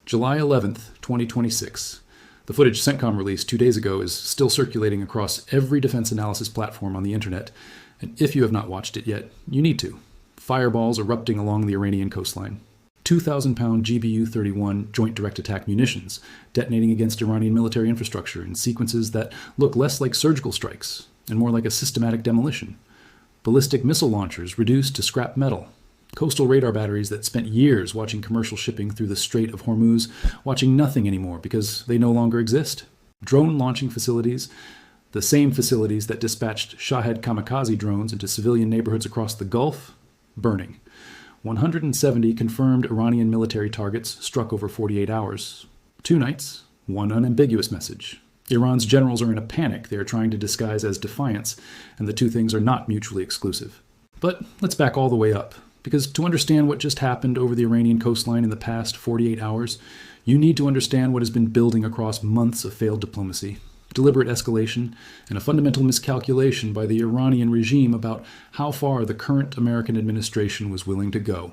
July 11th, 2026. The footage CENTCOM released 2 days ago is still circulating across every defense analysis platform on the internet, and if you have not watched it yet, you need to. Fireballs erupting along the Iranian coastline. 2,000-pound GBU-31 joint direct attack munitions detonating against Iranian military infrastructure in sequences that look less like surgical strikes and more like a systematic demolition. Ballistic missile launchers reduced to scrap metal. Coastal radar batteries that spent years watching commercial shipping through the Strait of Hormuz, watching nothing anymore because they no longer exist. Drone launching facilities, the same facilities that dispatched Shahed kamikaze drones into civilian neighborhoods across the Gulf, burning. 170 confirmed Iranian military targets struck over 48 hours. 2 nights, one unambiguous message. Iran's generals are in a panic they are trying to disguise as defiance, and the two things are not mutually exclusive. But let's back all the way up. Because to understand what just happened over the Iranian coastline in the past 48 hours, you need to understand what has been building across months of failed diplomacy, deliberate escalation, and a fundamental miscalculation by the Iranian regime about how far the current American administration was willing to go.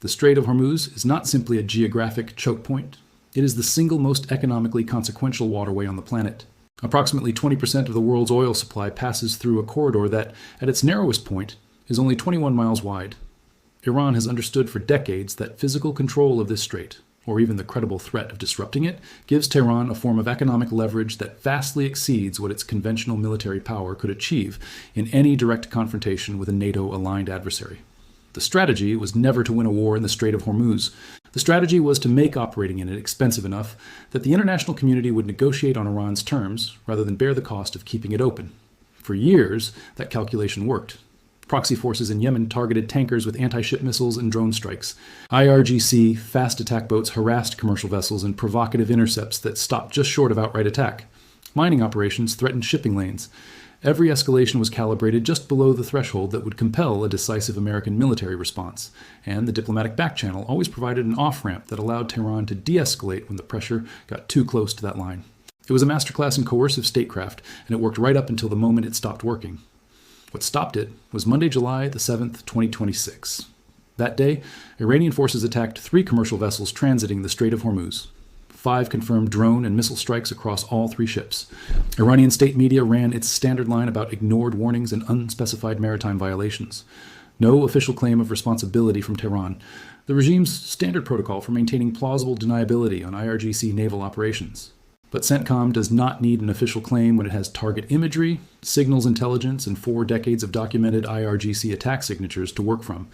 The Strait of Hormuz is not simply a geographic choke point. It is the single most economically consequential waterway on the planet. Approximately 20% of the world's oil supply passes through a corridor that, at its narrowest point, is only 21 miles wide. Iran has understood for decades that physical control of this strait, or even the credible threat of disrupting it, gives Tehran a form of economic leverage that vastly exceeds what its conventional military power could achieve in any direct confrontation with a NATO-aligned adversary. The strategy was never to win a war in the Strait of Hormuz. The strategy was to make operating in it expensive enough that the international community would negotiate on Iran's terms rather than bear the cost of keeping it open. For years, that calculation worked. Proxy forces in Yemen targeted tankers with anti-ship missiles and drone strikes. IRGC fast attack boats harassed commercial vessels in provocative intercepts that stopped just short of outright attack. Mining operations threatened shipping lanes. Every escalation was calibrated just below the threshold that would compel a decisive American military response, and the diplomatic backchannel always provided an off-ramp that allowed Tehran to de-escalate when the pressure got too close to that line. It was a masterclass in coercive statecraft, and it worked right up until the moment it stopped working. What stopped it was Monday, July the 7th, 2026. That day, Iranian forces attacked 3 commercial vessels transiting the Strait of Hormuz. 5 confirmed drone and missile strikes across all 3 ships. Iranian state media ran its standard line about ignored warnings and unspecified maritime violations. No official claim of responsibility from Tehran. The regime's standard protocol for maintaining plausible deniability on IRGC naval operations. But CENTCOM does not need an official claim when it has target imagery, signals intelligence, and 4 decades of documented IRGC attack signatures to work from.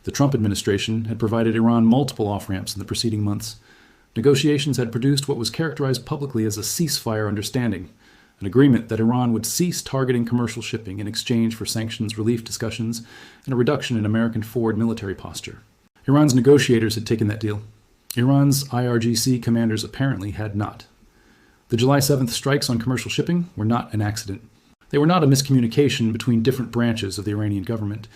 The Trump administration had provided Iran multiple off-ramps in the preceding months. Negotiations had produced what was characterized publicly as a ceasefire understanding, an agreement that Iran would cease targeting commercial shipping in exchange for sanctions relief discussions and a reduction in American forward military posture. Iran's negotiators had taken that deal. Iran's IRGC commanders apparently had not. The July 7th strikes on commercial shipping were not an accident. They were not a miscommunication between different branches of the Iranian government.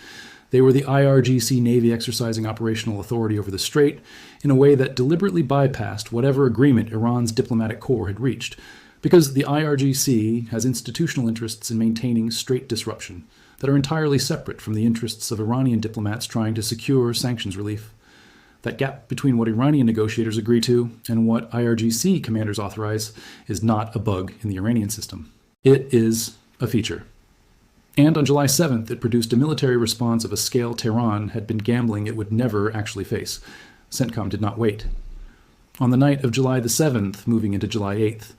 They were the IRGC Navy exercising operational authority over the strait in a way that deliberately bypassed whatever agreement Iran's diplomatic corps had reached, because the IRGC has institutional interests in maintaining strait disruption that are entirely separate from the interests of Iranian diplomats trying to secure sanctions relief. That gap between what Iranian negotiators agree to and what IRGC commanders authorize is not a bug in the Iranian system. It is a feature. And on July 7th, it produced a military response of a scale Tehran had been gambling it would never actually face. CENTCOM did not wait. On the night of July the 7th, moving into July 8th,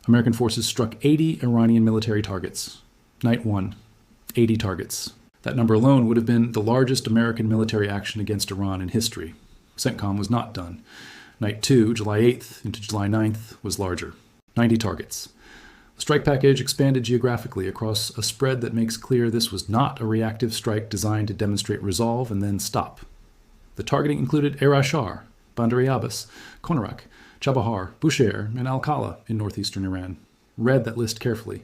American forces struck 80 Iranian military targets. Night 1, 80 targets. That number alone would have been the largest American military action against Iran in history. CENTCOM was not done. Night 2, July 8th into July 9th, was larger. 90 targets. The strike package expanded geographically across a spread that makes clear this was not a reactive strike designed to demonstrate resolve and then stop. The targeting included Ar-Ashar, Bandar Abbas, Konarak, Chabahar, Bushehr, and Al-Khala in northeastern Iran. Read that list carefully,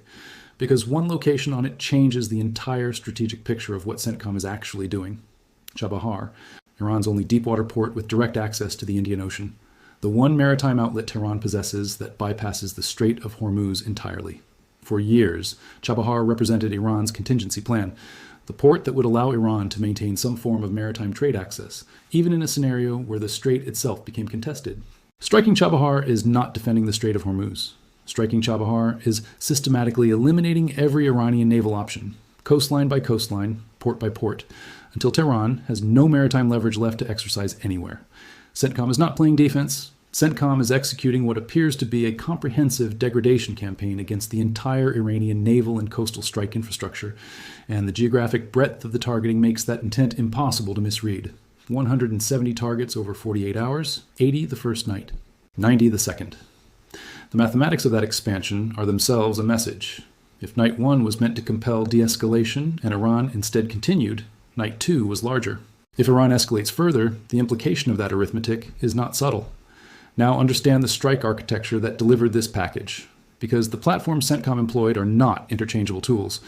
because one location on it changes the entire strategic picture of what CENTCOM is actually doing. Chabahar, Iran's only deepwater port with direct access to the Indian Ocean, the one maritime outlet Tehran possesses that bypasses the Strait of Hormuz entirely. For years, Chabahar represented Iran's contingency plan, the port that would allow Iran to maintain some form of maritime trade access, even in a scenario where the strait itself became contested. Striking Chabahar is not defending the Strait of Hormuz. Striking Chabahar is systematically eliminating every Iranian naval option, coastline by coastline, port by port, until Tehran has no maritime leverage left to exercise anywhere. CENTCOM is not playing defense. CENTCOM is executing what appears to be a comprehensive degradation campaign against the entire Iranian naval and coastal strike infrastructure, and the geographic breadth of the targeting makes that intent impossible to misread. 170 targets over 48 hours, 80 the first night, 90 the second. The mathematics of that expansion are themselves a message. If night 1 was meant to compel de-escalation and Iran instead continued, night 2 was larger. If Iran escalates further, the implication of that arithmetic is not subtle. Now understand the strike architecture that delivered this package, because the platforms CENTCOM employed are not interchangeable tools.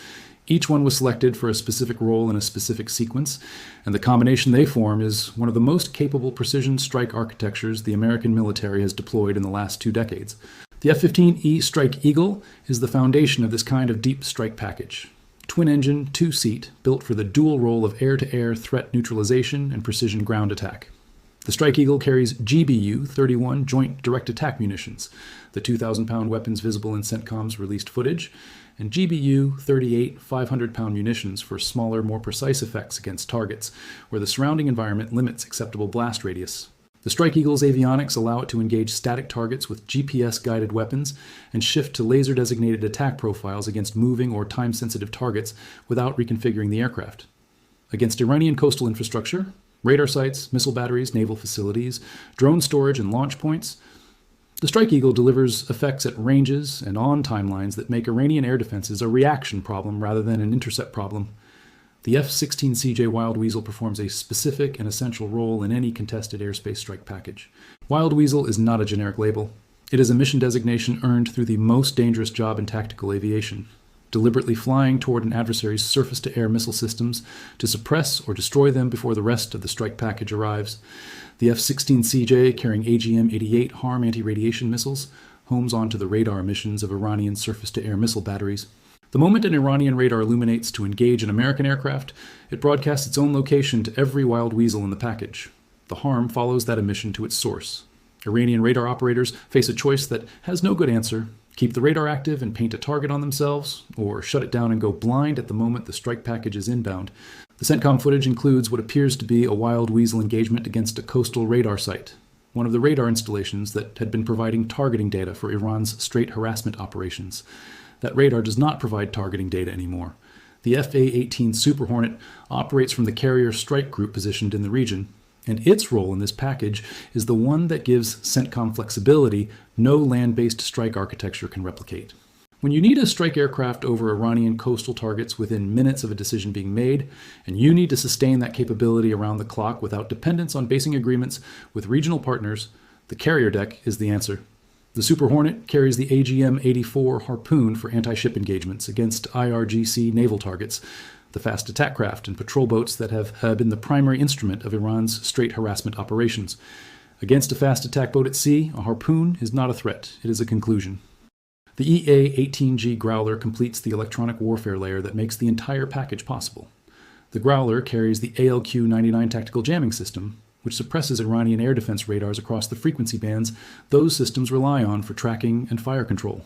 Each one was selected for a specific role in a specific sequence, and the combination they form is one of the most capable precision strike architectures the American military has deployed in the last 2 decades. The F-15E Strike Eagle is the foundation of this kind of deep strike package. Twin-engine, 2-seat, built for the dual role of air-to-air threat neutralization and precision ground attack. The Strike Eagle carries GBU-31 Joint Direct Attack munitions, the 2,000-pound weapons visible in CENTCOM's released footage, and GBU-38 500-pound munitions for smaller, more precise effects against targets, where the surrounding environment limits acceptable blast radius. The Strike Eagle's avionics allow it to engage static targets with GPS-guided weapons and shift to laser-designated attack profiles against moving or time-sensitive targets without reconfiguring the aircraft. Against Iranian coastal infrastructure, radar sites, missile batteries, naval facilities, drone storage, and launch points, the Strike Eagle delivers effects at ranges and on timelines that make Iranian air defenses a reaction problem rather than an intercept problem. The F-16CJ Wild Weasel performs a specific and essential role in any contested airspace strike package. Wild Weasel is not a generic label. It is a mission designation earned through the most dangerous job in tactical aviation, deliberately flying toward an adversary's surface-to-air missile systems to suppress or destroy them before the rest of the strike package arrives. The F-16CJ, carrying AGM-88 HARM anti-radiation missiles, homes onto the radar emissions of Iranian surface-to-air missile batteries. The moment an Iranian radar illuminates to engage an American aircraft, it broadcasts its own location to every Wild Weasel in the package. The HARM follows that emission to its source. Iranian radar operators face a choice that has no good answer: keep the radar active and paint a target on themselves, or shut it down and go blind at the moment the strike package is inbound. The CENTCOM footage includes what appears to be a Wild Weasel engagement against a coastal radar site, one of the radar installations that had been providing targeting data for Iran's Strait harassment operations. That radar does not provide targeting data anymore. The F-18 Super Hornet operates from the carrier strike group positioned in the region, and its role in this package is the one that gives CENTCOM flexibility no land-based strike architecture can replicate. When you need a strike aircraft over Iranian coastal targets within minutes of a decision being made, and you need to sustain that capability around the clock without dependence on basing agreements with regional partners, the carrier deck is the answer. The Super Hornet carries the AGM-84 Harpoon for anti-ship engagements against IRGC naval targets, the fast attack craft and patrol boats that have been the primary instrument of Iran's Strait harassment operations. Against a fast attack boat at sea, a Harpoon is not a threat, it is a conclusion. The EA-18G Growler completes the electronic warfare layer that makes the entire package possible. The Growler carries the ALQ-99 tactical jamming system, which suppresses Iranian air defense radars across the frequency bands those systems rely on for tracking and fire control.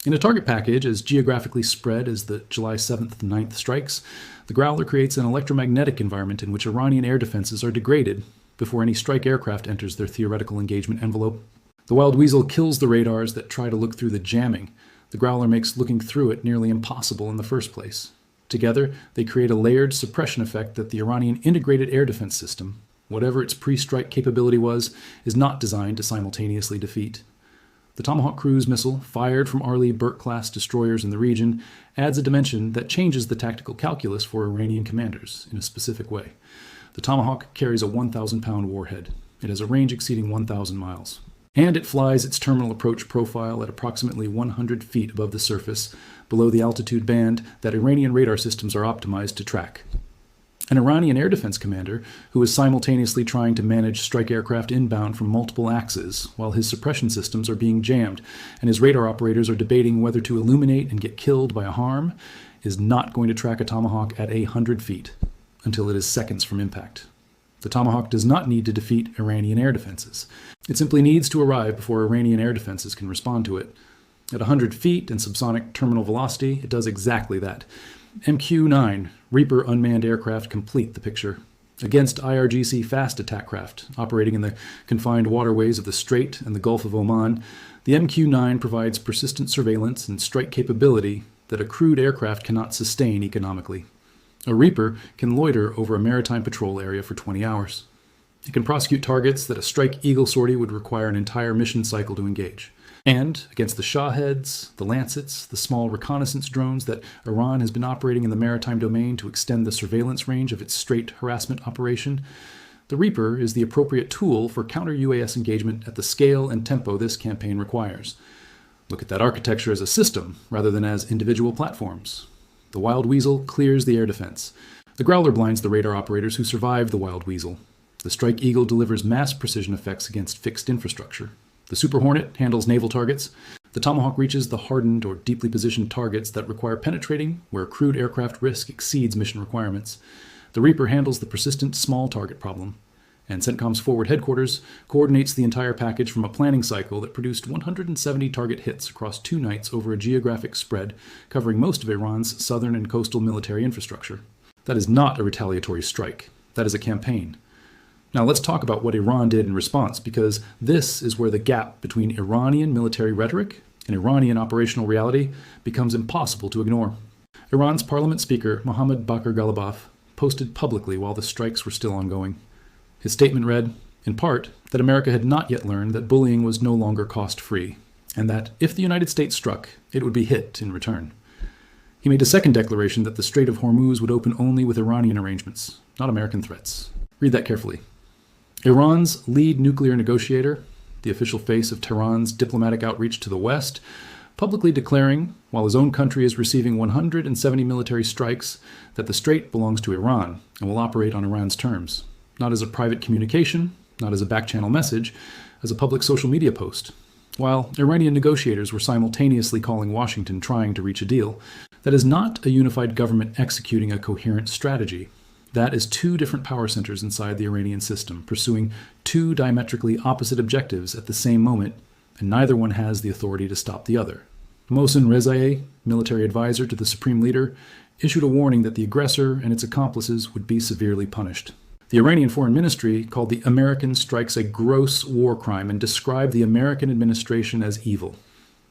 In a target package as geographically spread as the July 7th and 9th strikes, the Growler creates an electromagnetic environment in which Iranian air defenses are degraded before any strike aircraft enters their theoretical engagement envelope. The Wild Weasel kills the radars that try to look through the jamming. The Growler makes looking through it nearly impossible in the first place. Together, they create a layered suppression effect that the Iranian integrated air defense system, whatever its pre-strike capability was, is not designed to simultaneously defeat. The Tomahawk cruise missile, fired from Arleigh Burke-class destroyers in the region, adds a dimension that changes the tactical calculus for Iranian commanders in a specific way. The Tomahawk carries a 1,000-pound warhead. It has a range exceeding 1,000 miles. And it flies its terminal approach profile at approximately 100 feet above the surface, below the altitude band that Iranian radar systems are optimized to track. An Iranian air defense commander, who is simultaneously trying to manage strike aircraft inbound from multiple axes while his suppression systems are being jammed and his radar operators are debating whether to illuminate and get killed by a HARM, is not going to track a Tomahawk at 100 feet until it is seconds from impact. The The Tomahawk does not need to defeat Iranian air defenses. It simply needs to arrive before Iranian air defenses can respond to it. At 100 feet and subsonic terminal velocity, it does exactly that. MQ-9 Reaper unmanned aircraft complete the picture. Against IRGC fast attack craft operating in the confined waterways of the Strait and the Gulf of Oman, the MQ-9 provides persistent surveillance and strike capability that a crewed aircraft cannot sustain economically. A Reaper can loiter over a maritime patrol area for 20 hours. It can prosecute targets that a Strike Eagle sortie would require an entire mission cycle to engage. And against the Shaheds, the Lancets, the small reconnaissance drones that Iran has been operating in the maritime domain to extend the surveillance range of its Strait harassment operation, the Reaper is the appropriate tool for counter-UAS engagement at the scale and tempo this campaign requires. Look at that architecture as a system rather than as individual platforms. The Wild Weasel clears the air defense. The Growler blinds the radar operators who survive the Wild Weasel. The Strike Eagle delivers mass precision effects against fixed infrastructure. The Super Hornet handles naval targets. The Tomahawk reaches the hardened or deeply positioned targets that require penetrating where crewed aircraft risk exceeds mission requirements. The Reaper handles the persistent small target problem. And CENTCOM's forward headquarters coordinates the entire package from a planning cycle that produced 170 target hits across 2 nights over a geographic spread covering most of Iran's southern and coastal military infrastructure. That is not a retaliatory strike. That is a campaign. Now let's talk about what Iran did in response, because this is where the gap between Iranian military rhetoric and Iranian operational reality becomes impossible to ignore. Iran's parliament speaker, Mohammad Bakr Ghalibaf, posted publicly while the strikes were still ongoing. His statement read, in part, that America had not yet learned that bullying was no longer cost-free, and that if the United States struck, it would be hit in return. He made a second declaration that the Strait of Hormuz would open only with Iranian arrangements, not American threats. Read that carefully. Iran's lead nuclear negotiator, the official face of Tehran's diplomatic outreach to the West, publicly declaring, while his own country is receiving 170 military strikes, that the strait belongs to Iran and will operate on Iran's terms, not as a private communication, not as a back-channel message, as a public social media post. While Iranian negotiators were simultaneously calling Washington trying to reach a deal, that is not a unified government executing a coherent strategy. That is 2 different power centers inside the Iranian system, pursuing 2 diametrically opposite objectives at the same moment, and neither one has the authority to stop the other. Mohsen Rezaei, military advisor to the supreme leader, issued a warning that the aggressor and its accomplices would be severely punished. The Iranian Foreign Ministry called the American strikes a gross war crime and described the American administration as evil.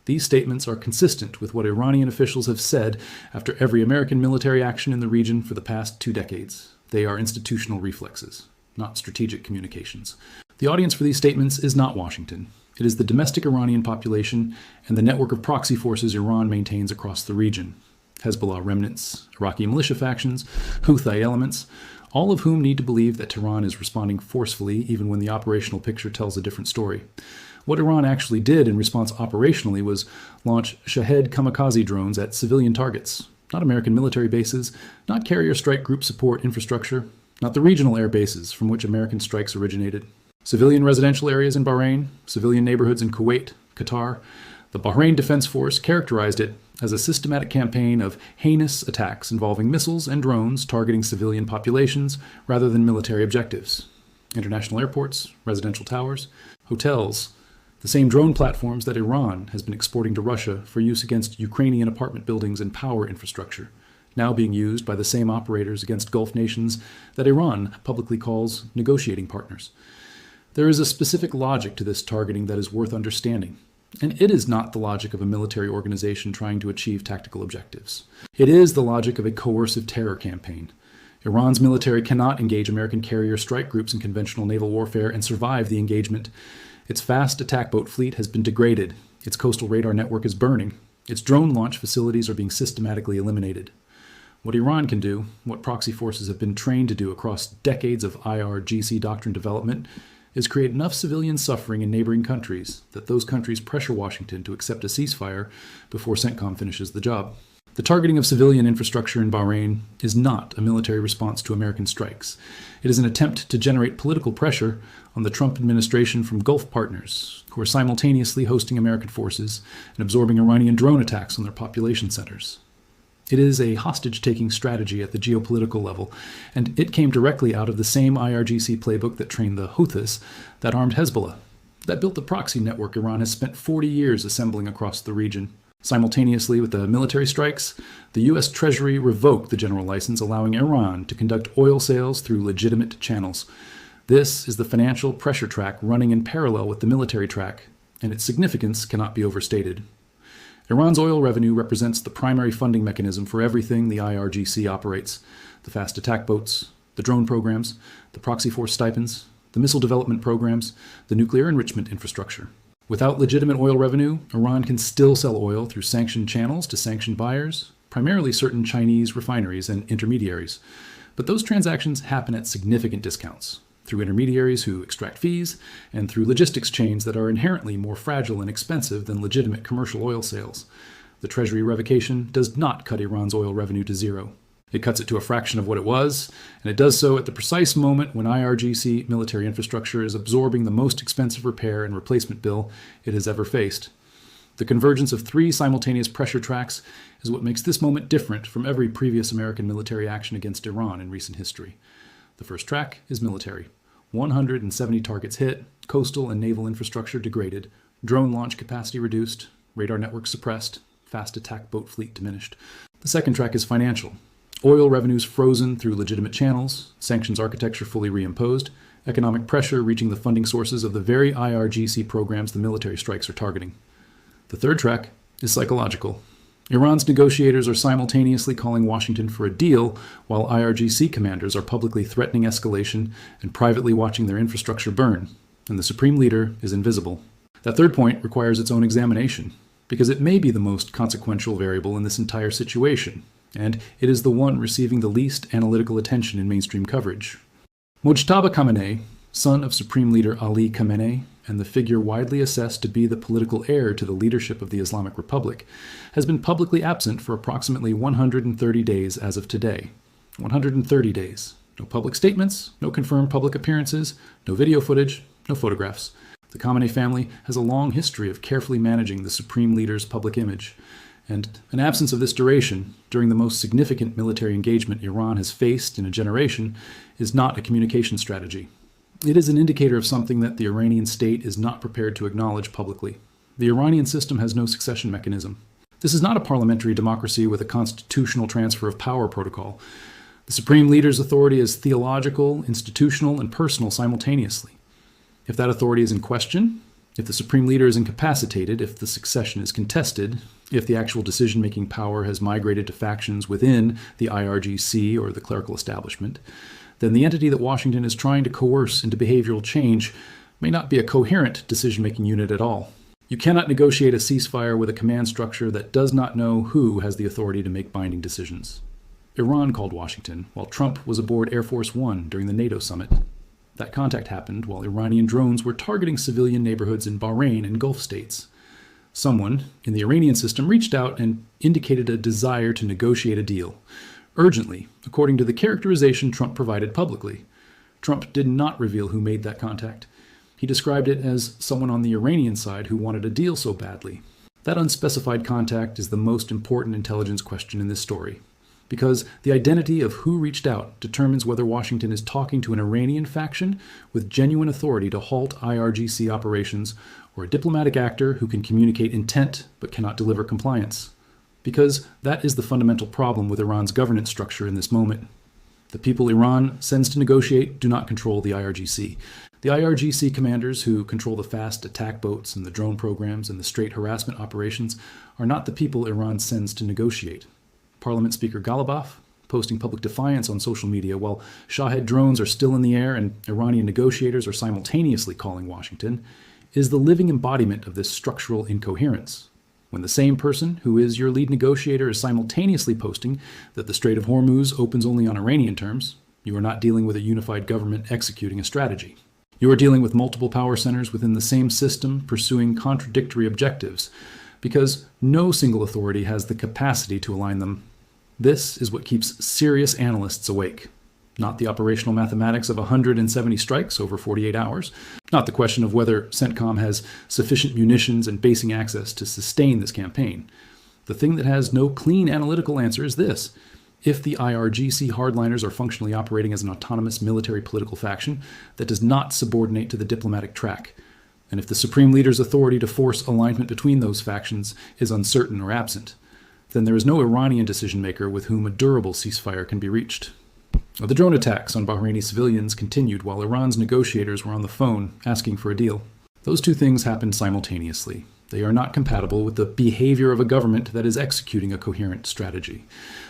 These statements are consistent with what Iranian officials have said after every American military action in the region for the past 2 decades. They are institutional reflexes, not strategic communications. The audience for these statements is not Washington. It is the domestic Iranian population and the network of proxy forces Iran maintains across the region. Hezbollah remnants, Iraqi militia factions, Houthi elements, all of whom need to believe that Tehran is responding forcefully even when the operational picture tells a different story. What Iran actually did in response operationally was launch Shahed kamikaze drones at civilian targets, not American military bases, not carrier strike group support infrastructure, not the regional air bases from which American strikes originated. Civilian residential areas in Bahrain, civilian neighborhoods in Kuwait, Qatar. The Bahrain Defense Force characterized it as a systematic campaign of heinous attacks involving missiles and drones targeting civilian populations rather than military objectives. International airports, residential towers, hotels, the same drone platforms that Iran has been exporting to Russia for use against Ukrainian apartment buildings and power infrastructure, now being used by the same operators against Gulf nations that Iran publicly calls negotiating partners. There is a specific logic to this targeting that is worth understanding, and it is not the logic of a military organization trying to achieve tactical objectives. It is the logic of a coercive terror campaign. Iran's military cannot engage American carrier strike groups in conventional naval warfare and survive the engagement. Its fast attack boat fleet has been degraded. Its coastal radar network is burning. Its drone launch facilities are being systematically eliminated. What Iran can do, what proxy forces have been trained to do across decades of IRGC doctrine development, is create enough civilian suffering in neighboring countries that those countries pressure Washington to accept a ceasefire before CENTCOM finishes the job. The targeting of civilian infrastructure in Bahrain is not a military response to American strikes. It is an attempt to generate political pressure on the Trump administration from Gulf partners who are simultaneously hosting American forces and absorbing Iranian drone attacks on their population centers. It is a hostage-taking strategy at the geopolitical level, and it came directly out of the same IRGC playbook that trained the Houthis that armed Hezbollah, that built the proxy network Iran has spent 40 years assembling across the region. Simultaneously with the military strikes, the U.S. Treasury revoked the general license allowing Iran to conduct oil sales through legitimate channels. This is the financial pressure track running in parallel with the military track, and its significance cannot be overstated. Iran's oil revenue represents the primary funding mechanism for everything the IRGC operates: the fast attack boats, the drone programs, the proxy force stipends, the missile development programs, the nuclear enrichment infrastructure. Without legitimate oil revenue, Iran can still sell oil through sanctioned channels to sanctioned buyers, primarily certain Chinese refineries and intermediaries. But those transactions happen at significant discounts, through intermediaries who extract fees, and through logistics chains that are inherently more fragile and expensive than legitimate commercial oil sales. The Treasury revocation does not cut Iran's oil revenue to zero. It cuts it to a fraction of what it was, and it does so at the precise moment when IRGC military infrastructure is absorbing the most expensive repair and replacement bill it has ever faced. The convergence of three simultaneous pressure tracks is what makes this moment different from every previous American military action against Iran in recent history. The first track is military. 170 targets hit, coastal and naval infrastructure degraded, drone launch capacity reduced, radar network suppressed, fast attack boat fleet diminished. The second track is financial. Oil revenues frozen through legitimate channels, sanctions architecture fully reimposed, economic pressure reaching the funding sources of the very IRGC programs the military strikes are targeting. The third track is psychological. Iran's negotiators are simultaneously calling Washington for a deal, while IRGC commanders are publicly threatening escalation and privately watching their infrastructure burn, and the supreme leader is invisible. That third point requires its own examination, because it may be the most consequential variable in this entire situation, and it is the one receiving the least analytical attention in mainstream coverage. Mojtaba Khamenei, son of Supreme Leader Ali Khamenei, and the figure widely assessed to be the political heir to the leadership of the Islamic Republic, has been publicly absent for approximately 130 days as of today. 130 days. No public statements, no confirmed public appearances, no video footage, no photographs. The Khamenei family has a long history of carefully managing the Supreme Leader's public image, and an absence of this duration, during the most significant military engagement Iran has faced in a generation, is not a communication strategy. It is an indicator of something that the Iranian state is not prepared to acknowledge publicly. The Iranian system has no succession mechanism. This is not a parliamentary democracy with a constitutional transfer of power protocol. The supreme leader's authority is theological, institutional, and personal simultaneously. If that authority is in question, if the supreme leader is incapacitated, if the succession is contested, if the actual decision-making power has migrated to factions within the IRGC or the clerical establishment, then the entity that Washington is trying to coerce into behavioral change may not be a coherent decision-making unit at all. You cannot negotiate a ceasefire with a command structure that does not know who has the authority to make binding decisions. Iran called Washington while Trump was aboard Air Force One during the NATO summit. That contact happened while Iranian drones were targeting civilian neighborhoods in Bahrain and Gulf states. Someone in the Iranian system reached out and indicated a desire to negotiate a deal. Urgently, according to the characterization Trump provided publicly. Trump did not reveal who made that contact. He described it as someone on the Iranian side who wanted a deal so badly. That unspecified contact is the most important intelligence question in this story, because the identity of who reached out determines whether Washington is talking to an Iranian faction with genuine authority to halt IRGC operations or a diplomatic actor who can communicate intent but cannot deliver compliance. Because that is the fundamental problem with Iran's governance structure in this moment. The people Iran sends to negotiate do not control the IRGC. The IRGC commanders who control the fast attack boats and the drone programs and the straight harassment operations are not the people Iran sends to negotiate. Parliament Speaker Ghalibaf, posting public defiance on social media while Shahed drones are still in the air and Iranian negotiators are simultaneously calling Washington, is the living embodiment of this structural incoherence. When the same person who is your lead negotiator is simultaneously posting that the Strait of Hormuz opens only on Iranian terms, you are not dealing with a unified government executing a strategy. You are dealing with multiple power centers within the same system pursuing contradictory objectives, because no single authority has the capacity to align them. This is what keeps serious analysts awake. Not the operational mathematics of 170 strikes over 48 hours, not the question of whether CENTCOM has sufficient munitions and basing access to sustain this campaign. The thing that has no clean analytical answer is this. If the IRGC hardliners are functionally operating as an autonomous military political faction that does not subordinate to the diplomatic track, and if the supreme leader's authority to force alignment between those factions is uncertain or absent, then there is no Iranian decision-maker with whom a durable ceasefire can be reached. The drone attacks on Bahraini civilians continued while Iran's negotiators were on the phone asking for a deal. Those two things happened simultaneously. They are not compatible with the behavior of a government that is executing a coherent strategy.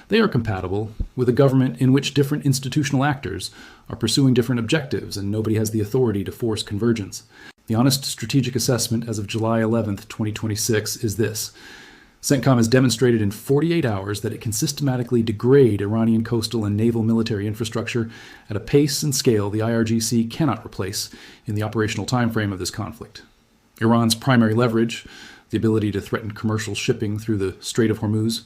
They are compatible with a government in which different institutional actors are pursuing different objectives and nobody has the authority to force convergence. The honest strategic assessment as of July 11th, 2026 is this. CENTCOM has demonstrated in 48 hours that it can systematically degrade Iranian coastal and naval military infrastructure at a pace and scale the IRGC cannot replace in the operational timeframe of this conflict. Iran's primary leverage, the ability to threaten commercial shipping through the Strait of Hormuz,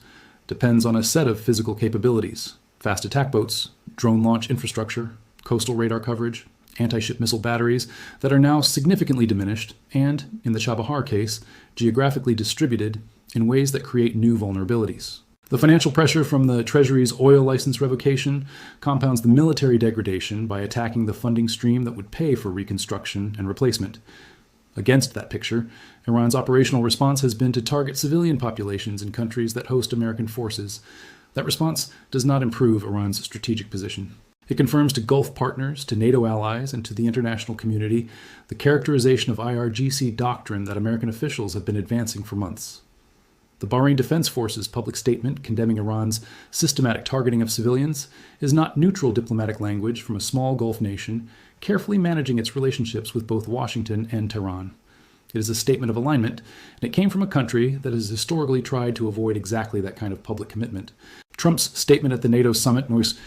depends on a set of physical capabilities: fast attack boats, drone launch infrastructure, coastal radar coverage, anti-ship missile batteries that are now significantly diminished and, in the Chabahar case, geographically distributed in ways that create new vulnerabilities. The financial pressure from the Treasury's oil license revocation compounds the military degradation by attacking the funding stream that would pay for reconstruction and replacement. Against that picture, Iran's operational response has been to target civilian populations in countries that host American forces. That response does not improve Iran's strategic position. It confirms to Gulf partners, to NATO allies, and to the international community the characterization of IRGC doctrine that American officials have been advancing for months. The Bahrain Defense Force's public statement condemning Iran's systematic targeting of civilians is not neutral diplomatic language from a small Gulf nation carefully managing its relationships with both Washington and Tehran. It is a statement of alignment, and it came from a country that has historically tried to avoid exactly that kind of public commitment. Trump's statement at the NATO summit was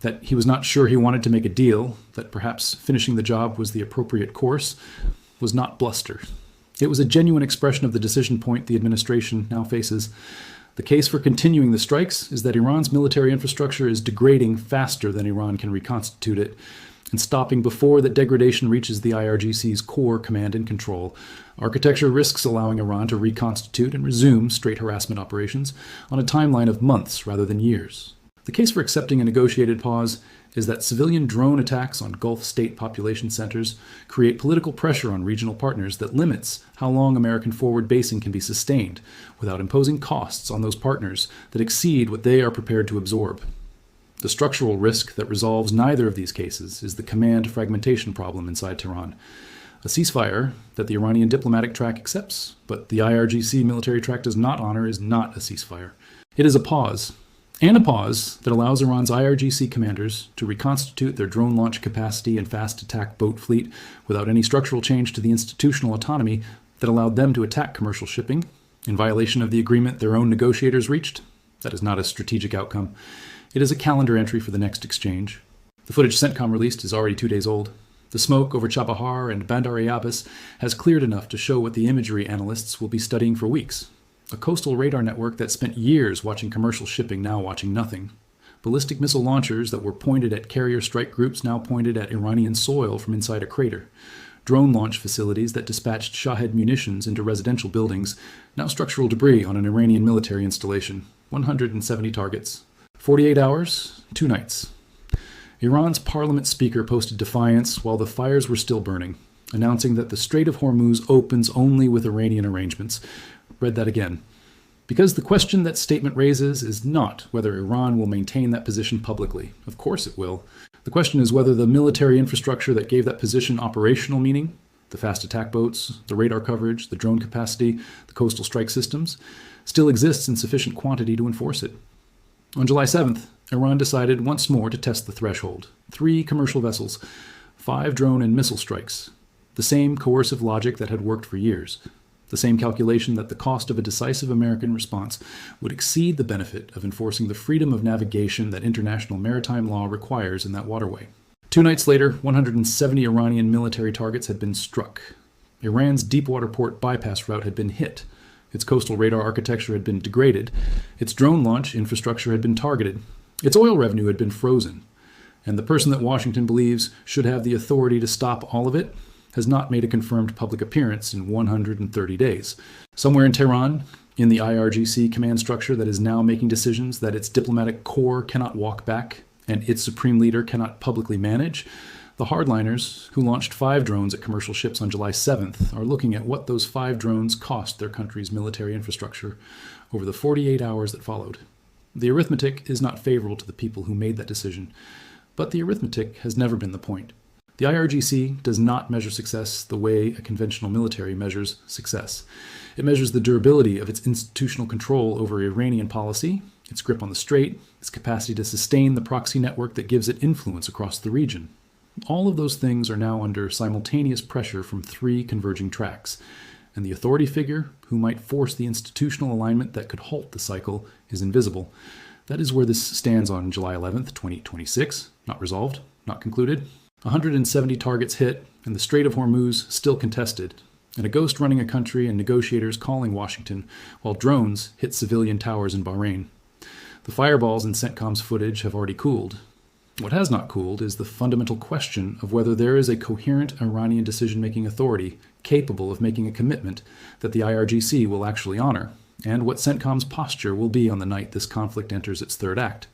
that he was not sure he wanted to make a deal, that perhaps finishing the job was the appropriate course, was not bluster. It was a genuine expression of the decision point the administration now faces. The case for continuing the strikes is that Iran's military infrastructure is degrading faster than Iran can reconstitute it, and stopping before that degradation reaches the IRGC's core command and control. Architecture risks allowing Iran to reconstitute and resume straight harassment operations on a timeline of months rather than years. The case for accepting a negotiated pause is that civilian drone attacks on Gulf state population centers create political pressure on regional partners that limits how long American forward basing can be sustained without imposing costs on those partners that exceed what they are prepared to absorb. The structural risk that resolves neither of these cases is the command fragmentation problem inside Tehran. A ceasefire that the Iranian diplomatic track accepts, but the IRGC military track does not honor, is not a ceasefire. It is a pause. And a pause that allows Iran's IRGC commanders to reconstitute their drone launch capacity and fast attack boat fleet without any structural change to the institutional autonomy that allowed them to attack commercial shipping, in violation of the agreement their own negotiators reached. That is not a strategic outcome. It is a calendar entry for the next exchange. The footage CENTCOM released is already 2 days old. The smoke over Chabahar and Bandar Abbas has cleared enough to show what the imagery analysts will be studying for weeks. A coastal radar network that spent years watching commercial shipping now watching nothing. Ballistic missile launchers that were pointed at carrier strike groups now pointed at Iranian soil from inside a crater. Drone launch facilities that dispatched Shahed munitions into residential buildings, now structural debris on an Iranian military installation. 170 targets. 48 hours, 2 nights. Iran's parliament speaker posted defiance while the fires were still burning, announcing that the Strait of Hormuz opens only with Iranian arrangements. Read that again. Because the question that statement raises is not whether Iran will maintain that position publicly. Of course it will. The question is whether the military infrastructure that gave that position operational meaning, the fast attack boats, the radar coverage, the drone capacity, the coastal strike systems, still exists in sufficient quantity to enforce it. On July 7th, Iran decided once more to test the threshold. 3 commercial vessels, 5 drone and missile strikes. The same coercive logic that had worked for years. The same calculation that the cost of a decisive American response would exceed the benefit of enforcing the freedom of navigation that international maritime law requires in that waterway. 2 nights later, 170 Iranian military targets had been struck. Iran's deepwater port bypass route had been hit. Its coastal radar architecture had been degraded. Its drone launch infrastructure had been targeted. Its oil revenue had been frozen. And the person that Washington believes should have the authority to stop all of it has not made a confirmed public appearance in 130 days. Somewhere in Tehran, in the IRGC command structure that is now making decisions that its diplomatic corps cannot walk back and its supreme leader cannot publicly manage, the hardliners, who launched 5 drones at commercial ships on July 7th, are looking at what those 5 drones cost their country's military infrastructure over the 48 hours that followed. The arithmetic is not favorable to the people who made that decision, but the arithmetic has never been the point. The IRGC does not measure success the way a conventional military measures success. It measures the durability of its institutional control over Iranian policy, its grip on the strait, its capacity to sustain the proxy network that gives it influence across the region. All of those things are now under simultaneous pressure from 3 converging tracks, and the authority figure who might force the institutional alignment that could halt the cycle is invisible. That is where this stands on July 11th, 2026, not resolved, not concluded. 170 targets hit, and the Strait of Hormuz still contested, and a ghost running a country and negotiators calling Washington, while drones hit civilian towers in Bahrain. The fireballs in CENTCOM's footage have already cooled. What has not cooled is the fundamental question of whether there is a coherent Iranian decision-making authority capable of making a commitment that the IRGC will actually honor, and what CENTCOM's posture will be on the night this conflict enters its 3rd act.